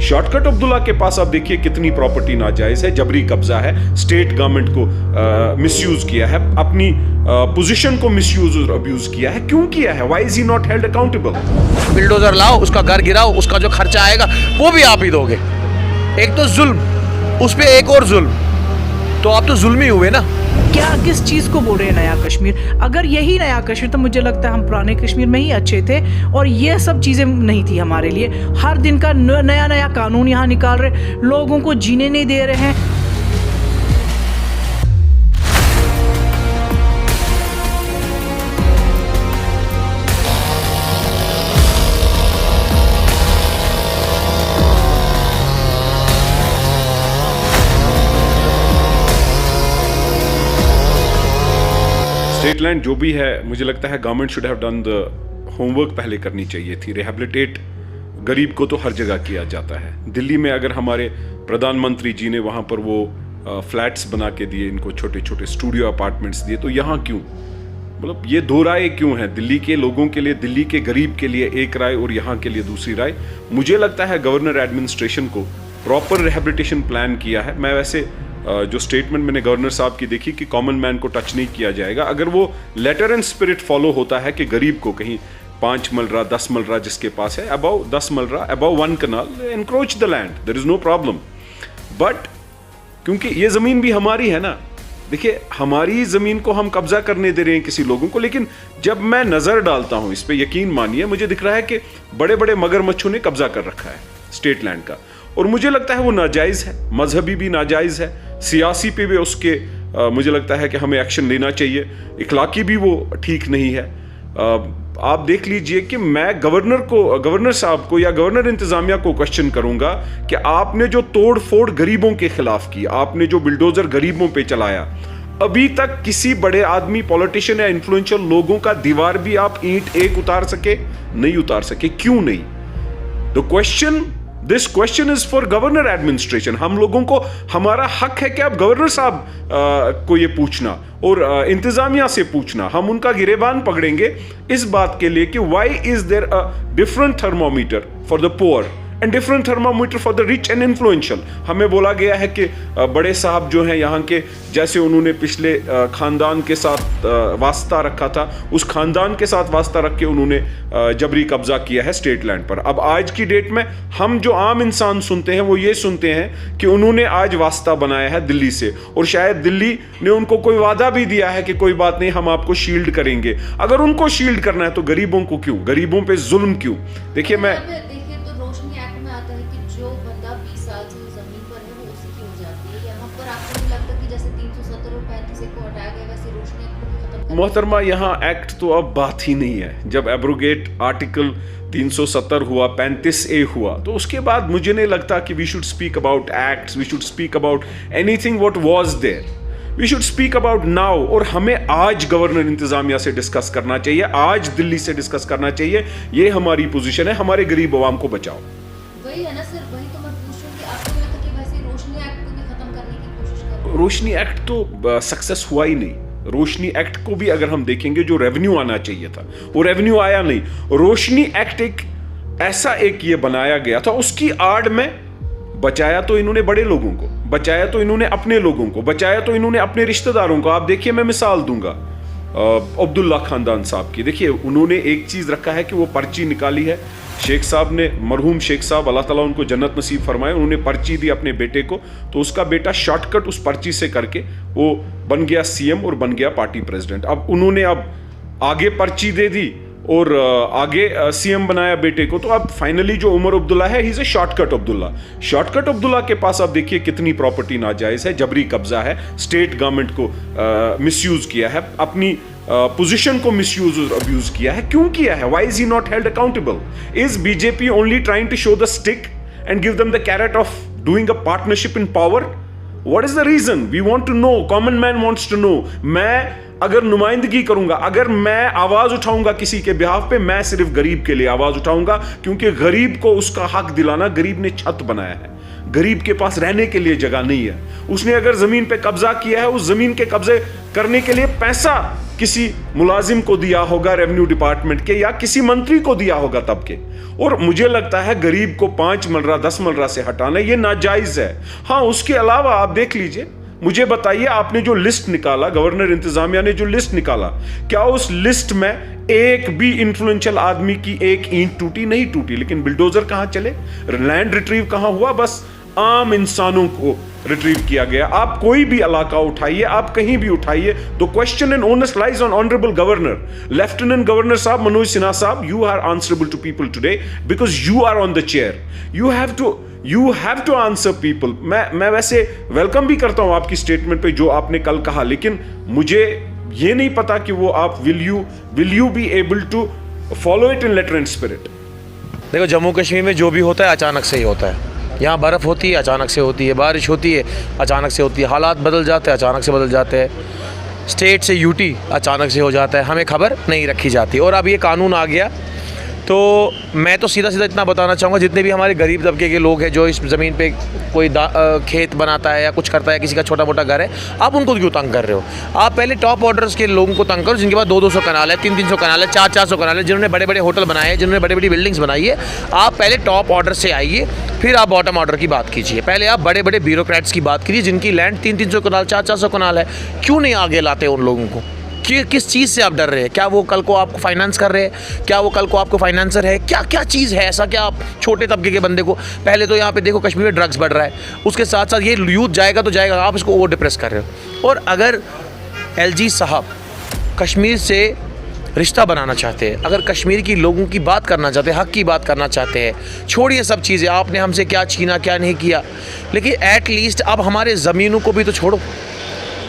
Shortcut Abdullah के पास आप देखिए कितनी प्रॉपर्टी नाजायज है, जबरी कब्जा है, स्टेट गवर्नमेंट को मिसयूज किया है, अपनी पोजीशन को मिसयूज और अब्यूज किया है। क्यों किया है? Why is he not held accountable? Bulldozer लाओ, उसका घर गिराओ, उसका जो खर्चा आएगा वो भी आप ही दोगे। एक तो जुल्म, उस पे एक और जुल्म, तो आप तो जुल्मी हुए ना। क्या किस चीज़ को बोल रहे हैं नया कश्मीर? अगर यही नया कश्मीर, तो मुझे लगता है हम पुराने कश्मीर में ही अच्छे थे और ये सब चीज़ें नहीं थी हमारे लिए। हर दिन का नया नया कानून यहाँ निकाल रहे, लोगों को जीने नहीं दे रहे हैं। स्टेट लैंड जो भी है, मुझे लगता है government should have done the homework पहले करनी चाहिए थी। रिहेबिलिटेट गरीब को तो हर जगह किया जाता है। दिल्ली में अगर हमारे प्रधानमंत्री जी ने वहाँ पर वो फ्लैट्स बना के दिए, इनको छोटे छोटे स्टूडियो अपार्टमेंट्स दिए, तो यहाँ क्यों? मतलब ये दो राय क्यों है? दिल्ली के लोगों के लिए, दिल्ली के गरीब के लिए एक राय और यहाँ के लिए दूसरी राय। मुझे लगता है गवर्नर एडमिनिस्ट्रेशन को प्रॉपर रिहेबिलिटेशन प्लान किया है। मैं वैसे जो स्टेटमेंट मैंने गवर्नर साहब की देखी कि कॉमन मैन को टच नहीं किया जाएगा, अगर वो लेटर एंड स्पिरिट फॉलो होता है कि गरीब को कहीं 5 मलरा 10 मलरा जिसके पास है, अबव 10 मलरा, अबव 1 कनाल, encroach the land, there is no problem. But क्योंकि ये जमीन भी हमारी है ना, देखिए हमारी जमीन को हम कब्जा करने दे रहे हैं किसी लोगों को, लेकिन जब मैं नजर डालता हूं इस पे, यकीन मानिए मुझे दिख रहा है कि बड़े बड़े मगरमच्छों ने कब्जा कर रखा है स्टेट लैंड का, और मुझे लगता है वो नाजायज है, मजहबी भी नाजायज है, सियासी पे भी उसके मुझे लगता है कि हमें एक्शन लेना चाहिए, इखलाकी भी वो ठीक नहीं है। आप देख लीजिए कि मैं गवर्नर साहब को या गवर्नर इंतजामिया को क्वेश्चन करूंगा कि आपने जो तोड़ फोड़ गरीबों के खिलाफ की, आपने जो बिल्डोजर गरीबों पे चलाया, अभी तक किसी बड़े आदमी, पॉलिटिशियन या इन्फ्लुएंशियल लोगों का दीवार भी आप ईंट एक उतार सके? नहीं उतार सके। क्यों नहीं? This question is for governor administration. हम लोगों को हमारा हक है कि आप गवर्नर साहब को ये पूछना और इंतजामिया से पूछना। हम उनका गिरेबान पकड़ेंगे इस बात के लिए कि why is there a different thermometer for the poor and different thermometer for the rich and influential. हमें बोला गया है कि बड़े साहब जो हैं यहाँ के, जैसे उन्होंने पिछले खानदान के साथ वास्ता रखा था, उस खानदान के साथ वास्ता रख के उन्होंने जबरी कब्जा किया है स्टेट लैंड पर। अब आज की डेट में हम जो आम इंसान सुनते हैं वो ये सुनते हैं कि उन्होंने आज वास्ता बनाया है दिल्ली से, और शायद दिल्ली ने उनको कोई वादा भी दिया है कि कोई बात नहीं, हम आपको शील्ड करेंगे। अगर उनको शील्ड करना है तो गरीबों को क्यों? गरीबों पे जुल्म क्यों? देखिए मैं मोहतरमा, यहाँ एक्ट तो अब बात ही नहीं है। जब एब्रोगेट आर्टिकल 370 हुआ, 35A हुआ, तो उसके बाद मुझे नहीं लगता कि we should speak about acts, we should speak about anything what was there, we should speak about now. और हमें आज गवर्नर इंतजामिया से डिस्कस करना चाहिए, आज दिल्ली से डिस्कस करना चाहिए। ये हमारी पोजीशन है, हमारे गरीब अवाम को बचाओ। वही है ना सर, वही तो मैं पूछ रही हूं कि आपको लगता है कि वैसे रोशनी एक्ट को भी खत्म करने की कोशिश कर रहे हैं? रोशनी एक्ट तो सक्सेस हुआ ही नहीं। रोशनी एक्ट को भी अगर हम देखेंगे, जो रेवेन्यू आना चाहिए था वो रेवेन्यू आया नहीं। रोशनी एक्ट एक ऐसा ये बनाया गया था, उसकी आड़ में बचाया तो इन्होंने बड़े लोगों को, बचाया तो इन्होंने अपने लोगों को, बचाया तो इन्होंने अपने रिश्तेदारों को। आप देखिए, मैं मिसाल दूंगा अब्दुल्ला खानदान साहब की। देखिए, उन्होंने एक चीज रखा है कि वो पर्ची निकाली है शेख साहब ने, मरहूम शेख साहब, अल्लाह ताला उनको जन्नत नसीब फरमाए, उन्होंने पर्ची दी अपने बेटे को, तो उसका बेटा शॉर्टकट उस पर्ची से करके वो बन गया सीएम और बन गया पार्टी प्रेसिडेंट। अब उन्होंने आगे पर्ची दे दी और आगे सीएम बनाया बेटे को, तो अब फाइनली जो उमर अब्दुल्ला है, he is a shortcut Abdullah. Shortcut Abdullah के पास आप देखिए कितनी प्रॉपर्टी नाजायज है, जबरी कब्जा है, स्टेट गवर्नमेंट को मिसयूज किया है, अपनी पोजीशन को मिसयूज और अब्यूज किया है। क्यों किया है? Why is he not held accountable? Is BJP only trying to show the stick and give them the carrot of doing a partnership in power? What is the reason? We want to know, common man wants to know. मैं अगर नुमाइंदगी करूंगा, अगर मैं आवाज उठाऊंगा किसी के बिहाफ पे, मैं सिर्फ गरीब के लिए आवाज उठाऊंगा, क्योंकि गरीब को उसका हक दिलाना, गरीब ने छत बनाया है, गरीब के पास रहने के लिए जगह नहीं है। उसने अगर जमीन पे कब्जा किया है, उस जमीन के कब्जे करने के लिए पैसा किसी मुलाजिम को दिया होगा रेवेन्यू डिपार्टमेंट के, या किसी मंत्री को दिया होगा तब के। और मुझे लगता है गरीब को 5 मलरा 10 मलरा से हटाना ये नाजायज है। हाँ, उसके अलावा आप देख लीजिए, मुझे बताइए, आपने जो लिस्ट निकाला, गवर्नर इंतजामिया ने जो लिस्ट निकाला, क्या उस लिस्ट में एक भी इन्फ्लुएंशियल आदमी की एक ईंट टूटी? नहीं टूटी। लेकिन बिल्डोजर कहां चले, लैंड रिट्रीव कहां हुआ? बस आम इंसानों को रिट्रीव किया गया। आप कोई भी इलाका उठाइए, आप कहीं भी उठाइए, तो question and onus lies on honourable governor, lieutenant governor साहब, मनोज सिन्हा साहब, you are answerable to people today because you are on the chair. You have to answer people. मैं वैसे वेलकम भी करता हूं आपकी स्टेटमेंट पे जो आपने कल कहा, लेकिन मुझे ये नहीं पता कि वो आप will you be able to follow it in letter and spirit. देखो, जम्मू कश्मीर में जो भी होता है अचानक से ही होता है। यहाँ बर्फ़ होती है, अचानक से होती है, बारिश होती है, अचानक से होती है, हालात बदल जाते हैं, अचानक से बदल जाते हैं, स्टेट से यूटी अचानक से हो जाता है, हमें खबर नहीं रखी जाती। और अब ये कानून आ गया तो मैं तो सीधा सीधा इतना बताना चाहूँगा, जितने भी हमारे गरीब तबके के लोग हैं जो इस ज़मीन पे कोई खेत बनाता है या कुछ करता है, किसी का छोटा मोटा घर है, आप उनको क्यों तंग कर रहे हो? आप पहले टॉप ऑर्डर्स के लोगों को तंग करो, जिनके पास 200 कनाल है, 300 कनाल है, 400 कनाल है, जिन्होंने बड़े बड़े होटल बनाए हैं, जिन्होंने बड़ी बड़ी बिल्डिंग्स बनाई है। आप पहले टॉप ऑर्डर से आइए, फिर आप बॉटम ऑर्डर की बात कीजिए। पहले आप बड़े बड़े ब्यूरोक्रेट्स की बात कीजिए, जिनकी लैंड 300 कनाल 400 कनाल है। क्यों नहीं आगे लाते उन लोगों को? किस चीज़ से आप डर रहे हैं? क्या वो कल को आपको फाइनेंस कर रहे हैं? क्या वो कल को आपको फाइनेंसर है? क्या चीज़ है ऐसा? क्या आप छोटे तबके के बंदे को, पहले तो यहाँ पे देखो कश्मीर में ड्रग्स बढ़ रहा है, उसके साथ साथ ये यूथ जाएगा तो जाएगा, आप इसको ओवर डिप्रेस कर रहे हो। और अगर एलजी साहब कश्मीर से रिश्ता बनाना चाहते हैं, अगर कश्मीर की लोगों की बात करना चाहते हैं, हक़ की बात करना चाहते हैं, छोड़िए सब चीज़ें, आपने हमसे क्या छीना क्या नहीं किया, लेकिन एट लीस्ट अब हमारे ज़मीनों को भी तो छोड़ो।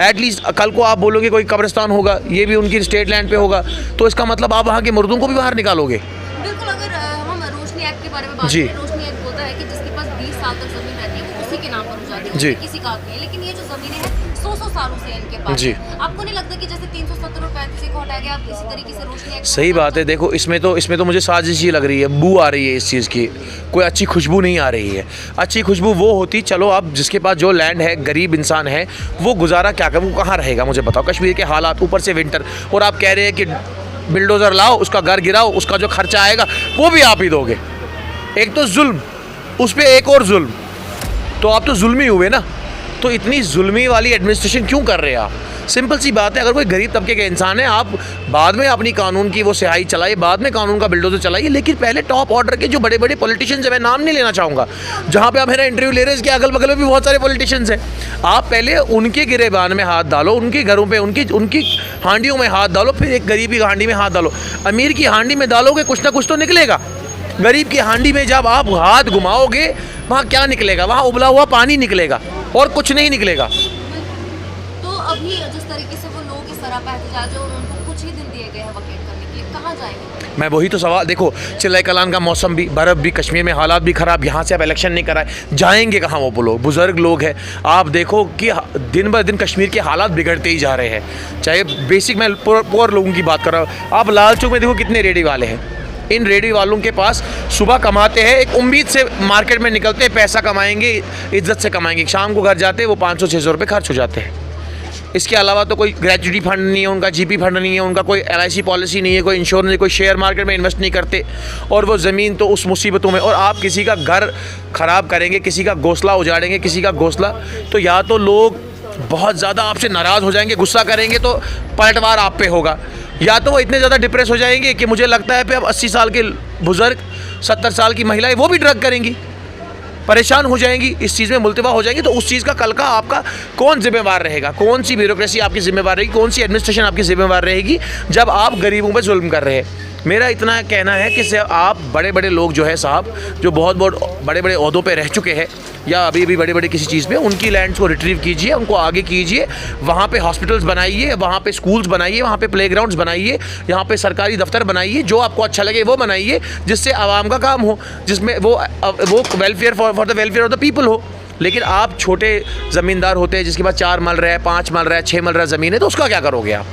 एटलीस्ट कल को आप बोलोगे कोई कब्रिस्तान होगा, ये भी उनकी स्टेट लैंड पे होगा, तो इसका मतलब आप वहाँ के मुर्दों को भी बाहर निकालोगे। बिल्कुल। अगर हम रोशनी एक्ट के बारे में बात करें, रोशनी एक्ट बोलता है कि जिसके पास 20 साल तक जमीन रहती है वो उसी के नाम पर हो जाती है, जी, किसी का नहीं है। लेकिन ये जो जमीनें हैं 100 सालों से इनके पास जी, आपको नहीं लगता कि जैसे 370 और 35 को हटा के आप इसी तरीके से रोशनी एक्ट? सही बात है। देखो, इसमें तो मुझे साजिश ही लग रही है, बू आ रही है इस चीज़ की, कोई अच्छी खुशबू नहीं आ रही है। अच्छी खुशबू वो होती, चलो अब जिसके पास जो लैंड है, गरीब इंसान है, वो गुजारा क्या कर, वो कहाँ रहेगा? मुझे बताओ, कश्मीर के हालात, ऊपर से विंटर, और आप कह रहे हैं कि बिल्डोज़र लाओ, उसका घर गिराओ, उसका जो खर्चा आएगा वो भी आप ही दोगे। एक तो जुल्म, उस पर एक और जुल्म, तो आप तो जुल्मी हुए ना। तो इतनी जुल्मी वाली एडमिनिस्ट्रेशन क्यों कर रहे हैं आप? सिंपल सी बात है, अगर कोई गरीब तबके के इंसान है, आप बाद में अपनी कानून की वो स्याही चलाइए, बाद में कानून का बिल्डोजर चलाइए, लेकिन पहले टॉप ऑर्डर के जो बड़े बड़े पॉलिटिशियंस हैं, मैं नाम नहीं लेना चाहूँगा, जहाँ पे आप मेरा इंटरव्यू ले रहे हैं, इसके अगल बगल में भी बहुत सारे पॉलिटिशियंस हैं, आप पहले उनके गिरेबान में हाथ डालो, उनके घरों पर उनकी हांडियों में हाथ डालो, फिर एक गरीब की हांडी में हाथ डालो। अमीर की हांडी में डालोगे कुछ ना कुछ तो निकलेगा, गरीब की हांडी में जब आप हाथ घुमाओगे वहाँ क्या निकलेगा? वहाँ उबला हुआ पानी निकलेगा और कुछ नहीं निकलेगा। तो अभी जिस तरीके से वो लोग इस तरह पे एहतजाज और उनको कुछ ही दिन दिए गए हैं वकेट करने के लिए, कहाँ जाएंगे? मैं वही तो सवाल, देखो चिल्लाई कलान का मौसम भी, बर्फ़ भी, कश्मीर में हालात भी ख़राब, यहाँ से आप इलेक्शन नहीं कराए, जाएंगे कहाँ वो लोग? बुज़ुर्ग लोग हैं, आप देखो कि दिन ब दिन कश्मीर के हालात बिगड़ते ही जा रहे हैं। चाहे बेसिक, मैं पुअर लोगों की बात कर रहा हूँ, आप लाल चौक में देखो कितने रेडी वाले हैं। इन रेडी वालों के पास सुबह कमाते हैं, एक उम्मीद से मार्केट में निकलते हैं, पैसा कमाएंगे, इज्जत से कमाएंगे, शाम को घर जाते हैं वो 500-600 रुपये खर्च हो जाते हैं। इसके अलावा तो कोई ग्रेजुटी फंड नहीं है उनका, जीपी फंड नहीं है उनका, कोई LIC पॉलिसी नहीं है, कोई इंश्योरेंस नहीं, कोई शेयर मार्केट में इन्वेस्ट नहीं करते, और वो ज़मीन तो उस मुसीबतों में। और आप किसी का घर ख़राब करेंगे, किसी का घोंसला उजाड़ेंगे, किसी का घोंसला, तो या तो लोग बहुत ज़्यादा आपसे नाराज़ हो जाएंगे, गुस्सा करेंगे तो पलटवार आप पे होगा, या तो वो इतने ज़्यादा डिप्रेस हो जाएंगे कि मुझे लगता है कि अब 80 साल के बुज़ुर्ग, 70 साल की महिलाएं वो भी ड्रग करेंगी, परेशान हो जाएंगी, इस चीज़ में मुलतवा हो जाएंगी। तो उस चीज़ का कल का आपका कौन जिम्मेवार रहेगा? कौन सी ब्यूरोक्रेसी आपकी जिम्मेवार रहेगी? कौन सी एडमिनिस्ट्रेशन आपकी जिम्मेवार रहेगी जब आप गरीबों पर जुल्म कर रहे हैं? मेरा इतना कहना है कि आप बड़े बड़े लोग जो है साहब, जो बहुत बड़े बड़े ओहदों पे रह चुके हैं या अभी भी बड़े बड़े किसी चीज़ पे, उनकी लैंड्स को रिट्रीव कीजिए, उनको आगे कीजिए, वहाँ पे हॉस्पिटल्स बनाइए, वहाँ पे स्कूल्स बनाइए, वहाँ पे प्लेग्राउंड्स बनाइए, यहाँ पे सरकारी दफ्तर बनाइए, जो आपको अच्छा लगे वो बनाइए, जिससे आवाम का काम हो, जिसमें वो welfare for the welfare of the people हो। लेकिन आप छोटे ज़मींदार होते हैं जिसके पास 4 मल रहा है, 5 मल रहा है, 6 मल रहा है ज़मीन है, तो उसका क्या करोगे आप?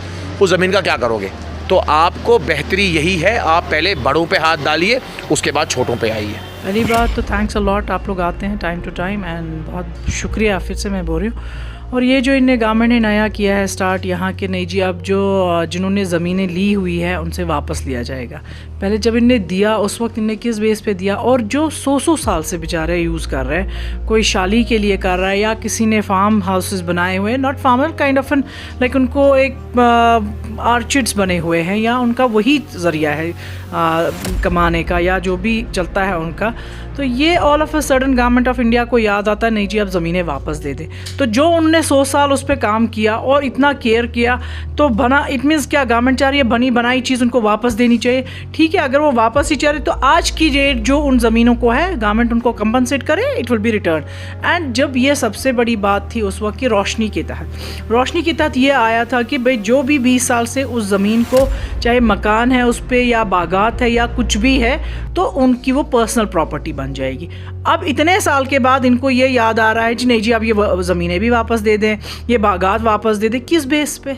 उस ज़मीन का क्या करोगे? तो आपको बेहतरी यही है, आप पहले बड़ों पे हाथ डालिए, उसके बाद छोटों पे आइए। पहली बात तो थैंक्स अ लॉट, आप लोग आते हैं टाइम टू टाइम, एंड बहुत शुक्रिया फिर से मैं बोल रही हूँ। और ये जो इनने गवर्नमेंट ने नया किया है स्टार्ट यहाँ के, नहीं जी अब जो जिन्होंने ज़मीनें ली हुई है उनसे वापस लिया जाएगा। पहले जब इनने दिया उस वक्त इनने किस बेस पे दिया, और जो 100 साल से बेचारे यूज़ कर रहे हैं, कोई शाली के लिए कर रहा है या किसी ने फार्म हाउसेस बनाए हुए हैं, not farmer kind of an like उनको एक आर्चिड्स बने हुए हैं या उनका वही ज़रिया है कमाने का या जो भी चलता है उनका। तो ये all of a sudden government of India को याद आता है नहीं जी अब ज़मीनें वापस दे दे। तो जो उनने 100 साल उस पर काम किया और इतना केयर किया तो बना, इट मीन्स क्या गवर्नमेंट चाह रही है बनी बनाई चीज़ उनको वापस देनी चाहिए। ठीक है, अगर वो वापस ही चाह रहे तो आज की रेट जो उन ज़मीनों को है गवर्नमेंट उनको कंपनसेट करे, it will be return. And जब ये सबसे बड़ी बात थी उस वक्त की रोशनी के तहत ये आया था कि भाई जो भी 20 साल से उस ज़मीन को चाहे मकान है उस पर या बागात है या कुछ भी है तो उनकी वो पर्सनल प्रॉपर्टी बन जाएगी। अब इतने साल के बाद इनको ये याद आ रहा है जी नहीं जी अब ये ज़मीनें भी वापस दे दें, ये बागात वापस दे दें। किस बेस पे?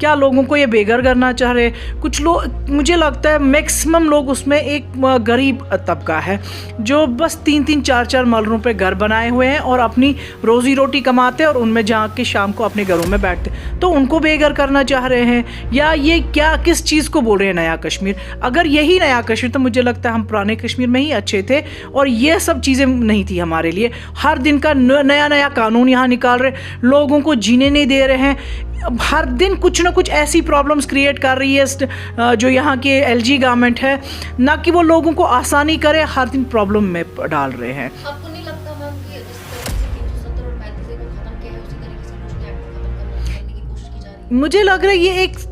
क्या लोगों को ये बेघर करना चाह रहे? कुछ लोग, मुझे लगता है मैक्सिमम लोग उसमें एक गरीब तबका है जो बस 3-3 4-4 मलरों पे घर बनाए हुए हैं और अपनी रोज़ी रोटी कमाते हैं और उनमें जा के शाम को अपने घरों में बैठते, तो उनको बेघर करना चाह रहे हैं। या ये क्या किस चीज़ को बोल रहे हैं नया कश्मीर? अगर यही नया कश्मीर तो मुझे लगता है हम पुराने कश्मीर में ही अच्छे थे और ये सब चीज़ें नहीं थी हमारे लिए। हर दिन का नया कानून यहाँ निकाल रहे, लोगों को जीने नहीं दे रहे हैं, हर दिन कुछ ना कुछ ऐसी प्रॉब्लम्स क्रिएट कर रही है जो यहाँ की एलजी गवर्नमेंट है, ना कि वो लोगों को आसानी करे, हर दिन प्रॉब्लम में डाल रहे हैं। आपको नहीं लगता मैम कि जिस तरीके से 370 और 35 को खत्म किया है उसी तरीके से कुछ एक्ट खत्म करने की कोशिश की जा रही है? मुझे लग रहा है ये एक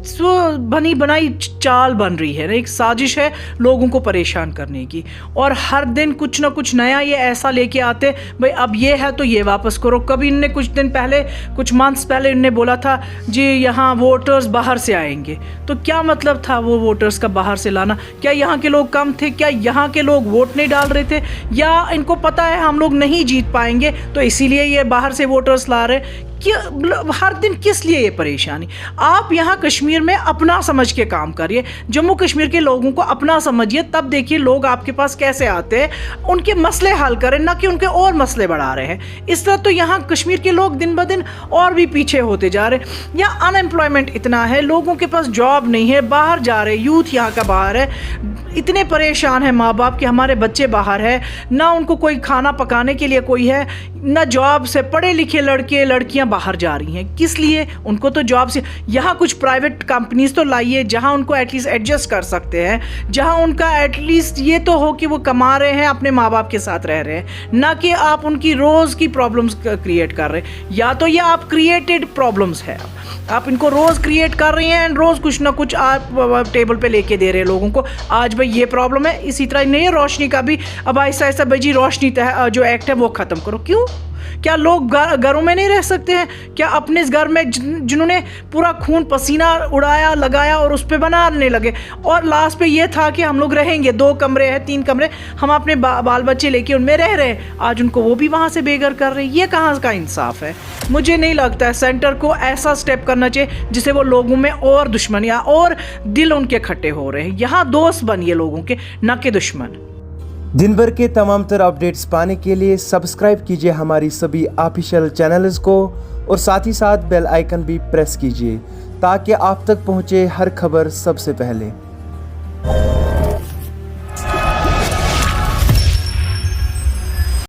बनी बनाई चाल बन रही है, एक साजिश है लोगों को परेशान करने की, और हर दिन कुछ ना कुछ नया ये ऐसा लेके आते भाई अब ये है तो ये वापस करो। कभी इनने कुछ दिन पहले, कुछ मंथ्स पहले इनने बोला था जी यहाँ वोटर्स बाहर से आएंगे, तो क्या मतलब था वो वोटर्स का बाहर से लाना? क्या यहाँ के लोग कम थे? क्या यहाँ के लोग वोट नहीं डाल रहे थे? या इनको पता है हम लोग नहीं जीत पाएंगे तो इसीलिए ये बाहर से वोटर्स ला रहे? हर दिन किस लिए ये परेशानी? आप यहाँ कश्मीर में अपना समझ के काम करिए, जम्मू कश्मीर के लोगों को अपना समझिए, तब देखिए लोग आपके पास कैसे आते हैं, उनके मसले हल करें, ना कि उनके और मसले बढ़ा रहे हैं। इस तरह तो यहाँ कश्मीर के लोग दिन ब दिन और भी पीछे होते जा रहे हैं। यहाँ अनएम्प्लॉयमेंट इतना है, लोगों के पास जॉब नहीं है, बाहर जा रहे, यूथ यहाँ का बाहर है, इतने परेशान है माँ बाप कि हमारे बच्चे बाहर है, ना उनको कोई खाना पकाने के लिए कोई है, ना जॉब से, पढ़े लिखे लड़के लड़कियां बाहर जा रही हैं। किस लिए? उनको तो जॉब से, यहाँ कुछ प्राइवेट कंपनीज तो लाइए जहाँ उनको एटलीस्ट एडजस्ट कर सकते हैं, जहाँ उनका एटलीस्ट ये तो हो कि वो कमा रहे हैं, अपने माँ बाप के साथ रह रहे हैं, ना कि आप उनकी रोज़ की प्रॉब्लम्स क्रिएट कर रहे हैं। या तो ये आप क्रिएटेड प्रॉब्लम्स है, आप इनको रोज़ क्रिएट कर रही हैं एंड रोज़ कुछ ना कुछ आप टेबल पे लेके दे रहे हैं लोगों को। आज भाई ये प्रॉब्लम है, इसी तरह नहीं है रोशनी का भी, अब ऐसा ऐसा भाई जी रोशनी जो एक्ट है वो ख़त्म करो। क्यों? क्या लोग घरों में नहीं रह सकते हैं? क्या अपने इस घर में जिन्होंने पूरा खून पसीना उड़ाया लगाया और उस पर बनाने लगे, और लास्ट पे ये था कि हम लोग रहेंगे, 2 कमरे हैं 3 कमरे, हम अपने बाल बच्चे लेके उनमें रह रहे हैं, आज उनको वो भी वहाँ से बेघर कर रहे हैं। ये कहाँ का इंसाफ है? मुझे नहीं लगता है सेंटर को ऐसा स्टेप करना चाहिए जिससे वो लोगों में और दुश्मनियाँ और दिल उनके खट्टे हो रहे हैं। यहाँ दोस्त बनिए लोगों के, न कि दुश्मन। दिन भर के तमाम तर अपडेट्स पाने के लिए सब्सक्राइब कीजिए हमारी सभी ऑफिशियल चैनल्स को और साथ ही साथ बेल आइकन भी प्रेस कीजिए ताकि आप तक पहुंचे हर खबर सबसे पहले।